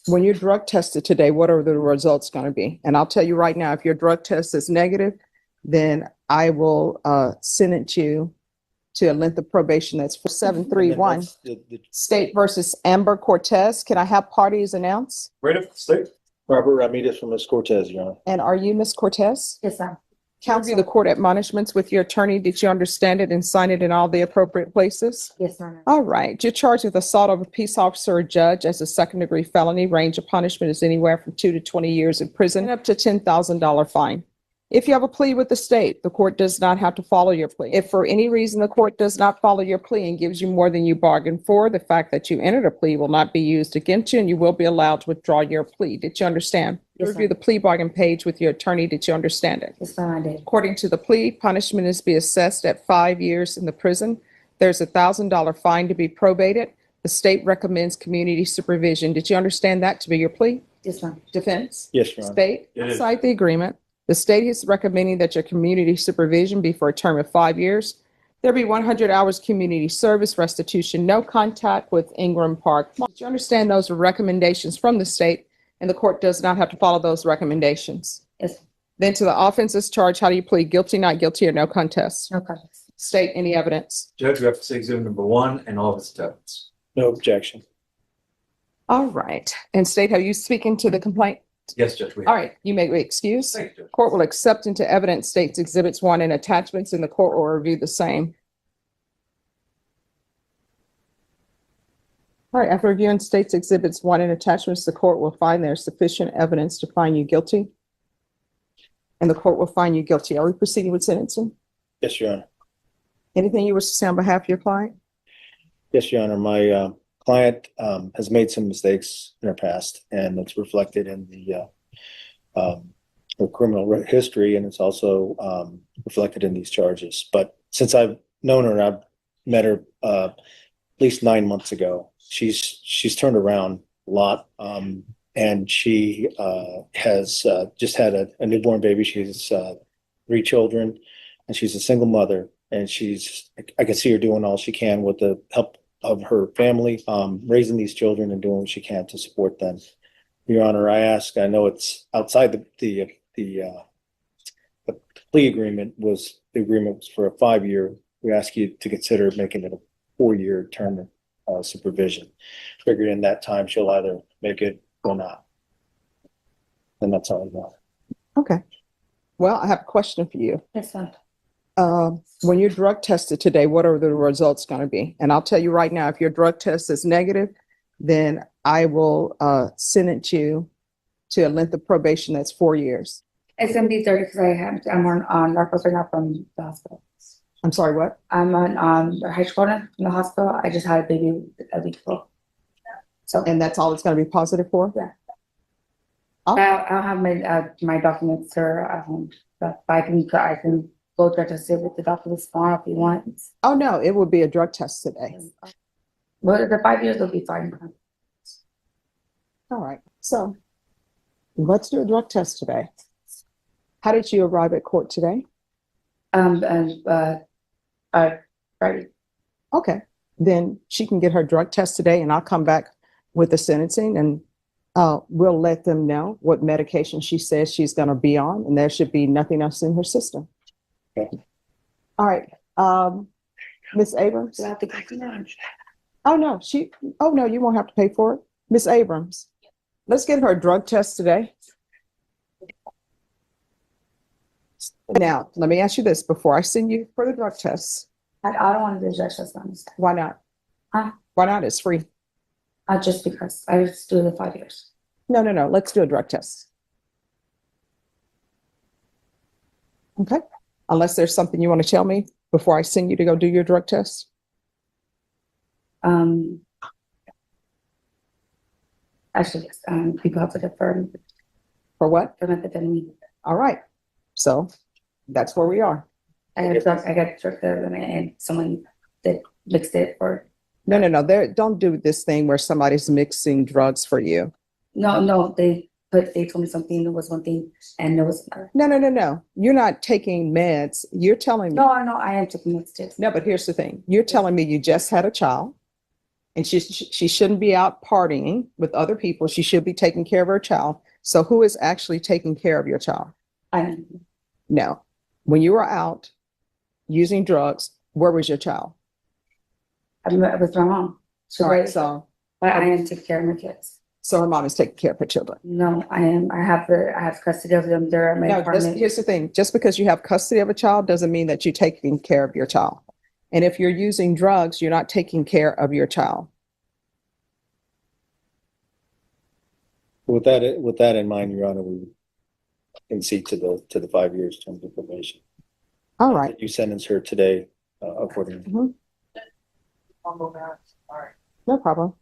When you're drug tested today, what are the results going to be? And I'll tell you right now, if your drug test is negative, then I will sentence you to a length of probation that's for 731. State versus Amber Cortez. Can I have parties announced? Right up state. Robert Ramirez from Ms. Cortez, Your Honor. And are you Ms. Cortez? Yes, sir. Counsel, the court admonishments with your attorney. Did you understand it and sign it in all the appropriate places? Yes, ma'am. All right. You're charged with assault of a peace officer or judge as a second-degree felony. Range of punishment is anywhere from 2 to 20 years in prison and up to $10,000 fine. If you have a plea with the state, the court does not have to follow your plea. If for any reason the court does not follow your plea and gives you more than you bargained for, the fact that you entered a plea will not be used against you and you will be allowed to withdraw your plea. Did you understand? Yes, Review the plea bargain page with your attorney. Did you understand it? Yes, ma'am, I did. According to the plea, punishment is to be assessed at 5 years in the prison. There's a $1,000 fine to be probated. The state recommends community supervision. Did you understand that to be your plea? Yes, ma'am. Defense? Yes, Your Honor. State? It is. Cite the agreement. The state is recommending that your community supervision be for a term of 5 years. There be 100 hours community service, restitution, no contact with Ingram Park. Did you understand those are recommendations from the state and the court does not have to follow those recommendations? Yes, Then to the offenses charged, how do you plead? Guilty, not guilty, or no contest? no comments. State any evidence. Judge, we have to say exhibit number 1 and all of its attachments. No objection. All right. And state, have you speaking to the complaint? Yes, Judge, we have. All right, you may be excused. Thank you, Judge. Court will accept into evidence states exhibits 1 and attachments, and the court will review the same. All right, after reviewing states exhibits 1 and attachments, the court will find there's sufficient evidence to find you guilty. And the court will find you guilty. Are we proceeding with sentencing? Yes, Your Honor. Anything you wish to say on behalf of your client? Yes, Your Honor. My client has made some mistakes in her past, and it's reflected in her criminal history, and it's also reflected in these charges. But since I've known her, and I've met her at least 9 months ago, she's turned around a lot, and she has just had a newborn baby. She has 3 children, and she's a single mother. And I can see her doing all she can with the help of her family, raising these children and doing what she can to support them. Your Honor, I know it's outside the plea agreement was for a 5-year. We ask you to consider making it a 4-year term of supervision. Figured in that time she'll either make it or not. And that's all I got. Okay. Well, I have a question for you. Yes, ma'am. When you're drug tested today, what are the results going to be? And I'll tell you right now, if your drug test is negative, then I will sentence you to a length of probation that's 4 years. It's gonna be 30 because I'm on narcos right now from the hospital. I'm sorry, what? I'm on the high school now from the hospital. I just had a baby a week ago. So And that's all it's going to be positive for? Yeah. Oh. I'll have my documents, sir. But I can go there to sit with the documents tomorrow if you want. Oh, no, it will be a drug test today. Well, the 5 years will be fine. All right. So let's do a drug test today. How did you arrive at court today? Friday. Okay. Then she can get her drug test today and I'll come back with the sentencing and we'll let them know what medication she says she's going to be on, and there should be nothing else in her system. Okay. All right. Ms. Abrams? Do I have to go to lunch? Oh, no, you won't have to pay for it. Ms. Abrams, let's get her a drug test today. Now, let me ask you this before I send you for the drug test. I don't want to do drug test on this. Why not? Huh? Why not? It's free. Just because I just do the 5 years. No. Let's do a drug test. Okay. Unless there's something you want to tell me before I send you to go do your drug test. Actually, yes. People have to defer For what? for methamphetamine. All right. So that's where we are. I got drug and someone that mixed it or No. Don't do this thing where somebody's mixing drugs for you. no. They told me something. It was one thing, and it was another. No. You're not taking meds. You're telling me. No, I am taking meds too. No, but here's the thing. You're telling me you just had a child And she shouldn't be out partying with other people. She should be taking care of her child. So who is actually taking care of your child? I, No. When you were out using drugs, where was your child? I was my mom. So, All right, so I am taking care of my kids. her mom is taking care of her children. No, I am. I have custody of them. They're at my No, apartment. here's the thing. Just because you have custody of a child doesn't mean that you're taking care of your child. And if you're using drugs, you're not taking care of your child. With that in mind, Your Honor, we concede to the 5 years term of probation. All right. You sentence her today, accordingly. Mhm. No problem.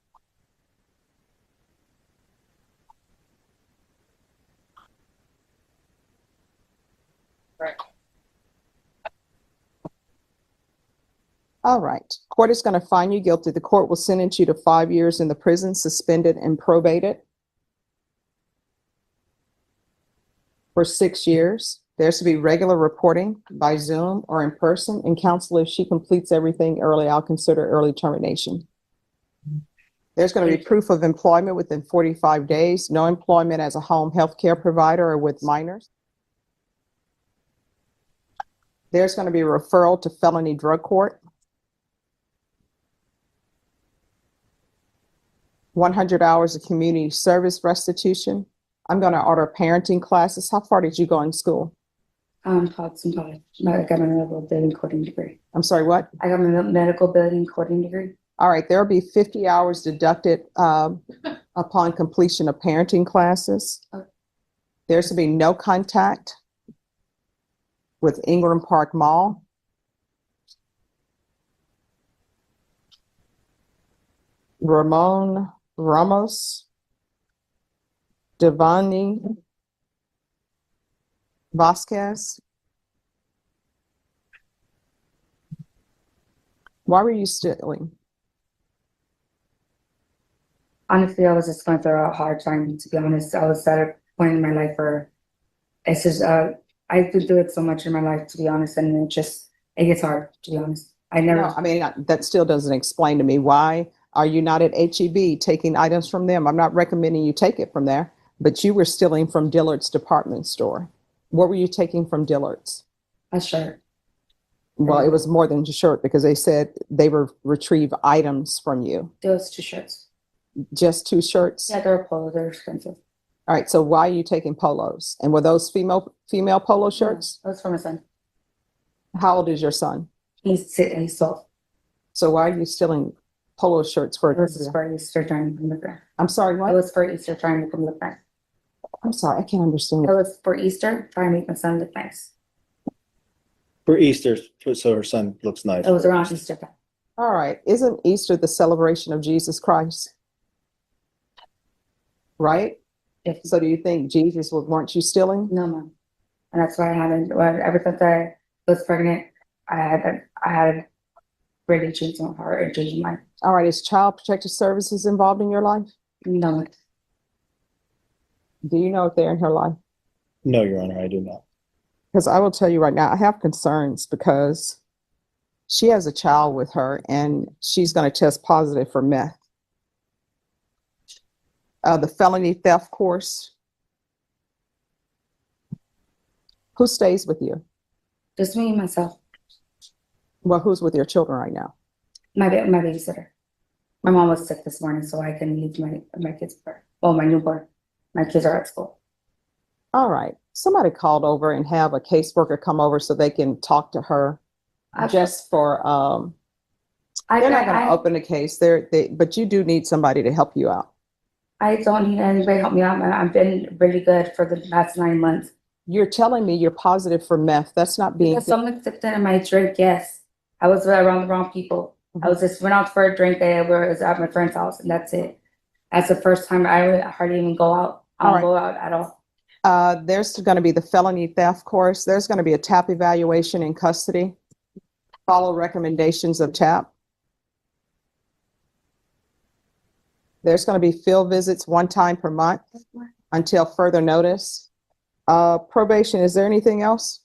All right. Court is going to find you guilty. The court will sentence you to 5 years in the prison, suspended and probated for 6 years. There's to be regular reporting by Zoom or in person, and counsel, if she completes everything early, I'll consider early termination. There's going to be proof of employment within 45 days, no employment as a home health care provider or with minors. There's going to be a referral to felony drug court. 100 hours of community service restitution. I'm going to order parenting classes. How far did you go in school? Hudson College. I got my medical building coding degree. I'm sorry, what? I got my medical building coding degree. All right, there'll be 50 hours deducted upon completion of parenting classes. Okay. There's to be no contact with Ingram Park Mall. Ramon Ramos, Devani Vasquez. Why were you stealing? Honestly, I was just going through a hard time, to be honest. I was at a point in my life where it's just, I could do it so much in my life, to be honest, and it gets hard, to be honest. No, I mean, that still doesn't explain to me why are you not at HEB taking items from them? I'm not recommending you take it from there, but you were stealing from Dillard's department store. What were you taking from Dillard's? A shirt. Well, it was more than a shirt because they said they would retrieve items from you. There was 2 shirts. Just 2 shirts? Yeah, they're polo. They're expensive. All right, so why are you taking polos? And were those female polo shirts? That was for my son. How old is your son? He's 12. So why are you stealing polo shirts for? It was for Easter trying to come to the I'm sorry, It what? was for Easter trying to come look nice. I'm sorry, I can't understand. It was for Easter trying to make my son look nice. For Easter, so her son looks nice. It was around Easter time. All right, isn't Easter the celebration of Jesus Christ? Right? If So do you think Jesus weren't you stealing? No, mom. And that's why I haven't. Ever since I was pregnant, I had really changed my heart and changed my All right, is Child Protective Services involved in your life? no. Do you know if they're in her life? No, Your Honor, I do not. Because I will tell you right now, I have concerns because she has a child with her and she's going to test positive for meth. The felony theft course. Who stays with you? Just me and myself. Well, who's with your children right now? My babysitter. My mom was sick this morning, so I can leave my kids for. Well, my newborn. My kids are at school. All right. Somebody called over and have a caseworker come over so they can talk to her just for, they're not going to open the case. But you do need somebody to help you out. I don't need anybody to help me out. I've been really good for the past 9 months. You're telling me you're positive for meth. That's not being. Because someone took that in my drink, yes. I was around the wrong people. I was just went out for a drink. I was at my friend's house, and that's it. That's the first time I hardly even go out. I don't go out at all. There's going to be the felony theft course. There's going to be a TAP evaluation in custody. Follow recommendations of TAP. There's going to be field visits 1 time per month until further notice. Probation, is there anything else?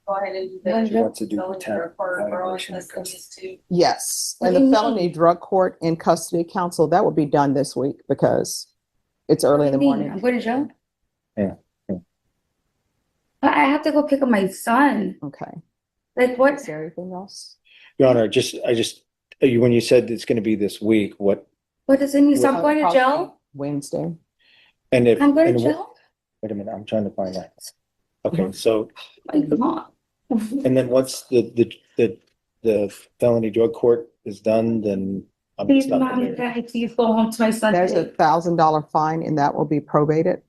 Go ahead and do Yeah. She wants to do the temp evaluation in custody. Yes, What and do the you felony mean? drug court and custody counsel, that would be done this week because it's early in the What do you mean? I'm morning. going to jail? Yeah. But I have to go pick up my son. Okay. Like what? Is there anything else? Your Honor, when you said it's gonna be this week, what, What does it mean? So I'm Well, going to probably jail? Wednesday. and if. I'm going and to what- jail? Wait a minute, I'm trying to find that. Okay, Mhm. so, My God. and then once the felony drug court is done, then I'm Please, stuck mommy, there. daddy, please go home to my son There's today. $1,000 fine and that will be probated.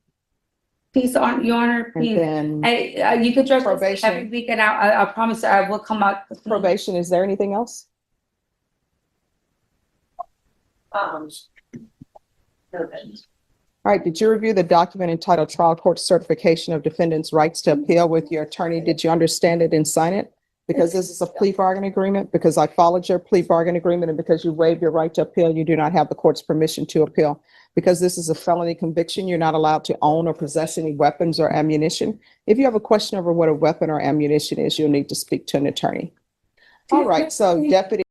Please, Your Honor, And please. then You could dress this Probation. every week and I promise you I will come out. probation, is there anything else? All right, did you review the document entitled Trial Court Certification of Defendant's Rights to Appeal with your attorney? Did you understand it and sign it? Because this is a plea bargain agreement, because I followed your plea bargain agreement, and because you waived your right to appeal, you do not have the court's permission to appeal. Because this is a felony conviction, you're not allowed to own or possess any weapons or ammunition. If you have a question over what a weapon or ammunition is, you'll need to speak to an attorney. All right, so Deputy